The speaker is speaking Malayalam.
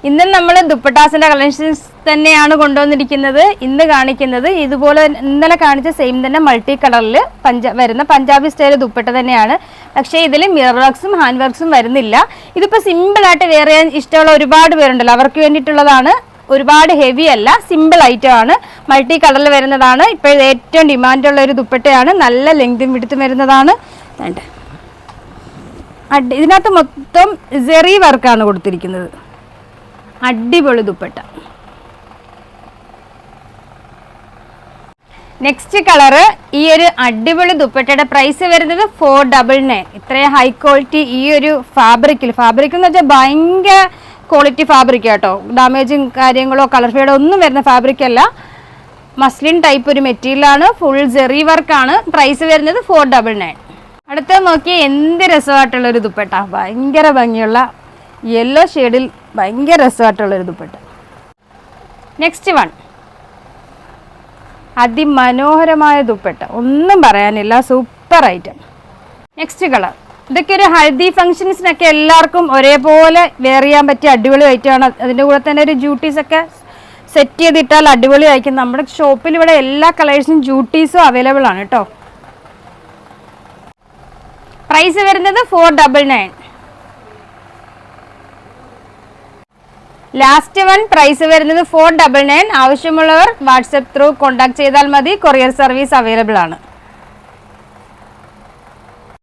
ഇന്ന് നമ്മൾ ദുപ്പട്ടാസിന്റെ കളക്ഷൻസ് തന്നെയാണ് കൊണ്ടുവന്നിരിക്കുന്നത്. ഇന്ന് കാണിക്കുന്നത് ഇതുപോലെ ഇന്നലെ കാണിച്ച സെയിം തന്നെ മൾട്ടി കളറിൽ വരുന്ന പഞ്ചാബി സ്റ്റൈൽ ദുപ്പട്ട തന്നെയാണ്. പക്ഷേ ഇതിൽ മിറർ വർക്ക്സും ഹാൻഡ് വർക്ക്സും വരുന്നില്ല. ഇതിപ്പോൾ സിമ്പിളായിട്ട് വെയർ ചെയ്യാൻ ഇഷ്ടമുള്ള ഒരുപാട് പേരുണ്ടല്ലോ, അവർക്ക് വേണ്ടിയിട്ടുള്ളതാണ്. ഒരുപാട് ഹെവി അല്ല, സിമ്പിൾ ഐറ്റം ആണ്. മൾട്ടി കളറിൽ വരുന്നതാണ്. ഇപ്പോൾ ഏറ്റവും ഡിമാൻഡുള്ള ഒരു ദുപ്പട്ടയാണ്. നല്ല ലെങ്തും വിടുത്തും വരുന്നതാണ്. ഇതിനകത്ത് മൊത്തം സെറി വർക്കാണ് കൊടുത്തിരിക്കുന്നത്. അടിപൊളി ദുപ്പട്ട. നെക്സ്റ്റ് കളറ് ഈ ഒരു അടിപൊളി ദുപ്പട്ടയുടെ പ്രൈസ് വരുന്നത് 499. ഇത്രയും ഹൈ ക്വാളിറ്റി ഈ ഒരു ഫാബ്രിക് എന്ന് വെച്ചാൽ ഭയങ്കര ക്വാളിറ്റി ഫാബ്രിക് കേട്ടോ. ഡാമേജും കാര്യങ്ങളോ കളർ ഫെയ്ഡോ ഒന്നും വരുന്ന ഫാബ്രിക് അല്ല. മസ്ലിൻ ടൈപ്പ് ഒരു മെറ്റീരിയലാണ്. ഫുൾ സെറി വർക്കാണ്. പ്രൈസ് വരുന്നത് 499. അടുത്ത നോക്കിയാൽ എന്ത് രസമായിട്ടുള്ളൊരു ദുപ്പട്ട. ഭയങ്കര ഭംഗിയുള്ള യെല്ലോ ഷെയ്ഡിൽ ഭയങ്കര രസമായിട്ടുള്ളൊരു ദുപ്പട്ട. നെക്സ്റ്റ് വൺ അതിമനോഹരമായ ദുപ്പട്ട, ഒന്നും പറയാനില്ല, സൂപ്പർ ഐറ്റം. Next colour. ഇതൊക്കെ ഒരു ഹൽദി ഫംഗ്ഷൻസിനൊക്കെ എല്ലാവർക്കും ഒരേപോലെ വെയർ ചെയ്യാൻ പറ്റിയ അടിപൊളി ഐറ്റമാണ്. അതിൻ്റെ കൂടെ തന്നെ ഒരു ജൂട്ടീസൊക്കെ സെറ്റ് ചെയ്തിട്ടാൽ അടിപൊളി ആയിരിക്കും. നമ്മുടെ ഷോപ്പിൽ ഇവിടെ എല്ലാ കളേഴ്സും ജൂട്ടീസും അവൈലബിൾ ആണ് കേട്ടോ. പ്രൈസ് വരുന്നത് 499. ലാസ്റ്റ് വൺ പ്രൈസ് വരുന്നത് 499. ആവശ്യമുള്ളവർ വാട്സപ്പ് ത്രൂ കോൺടാക്ട് ചെയ്താൽ മതി. കൊറിയർ സർവീസ് അവൈലബിൾ ആണ്.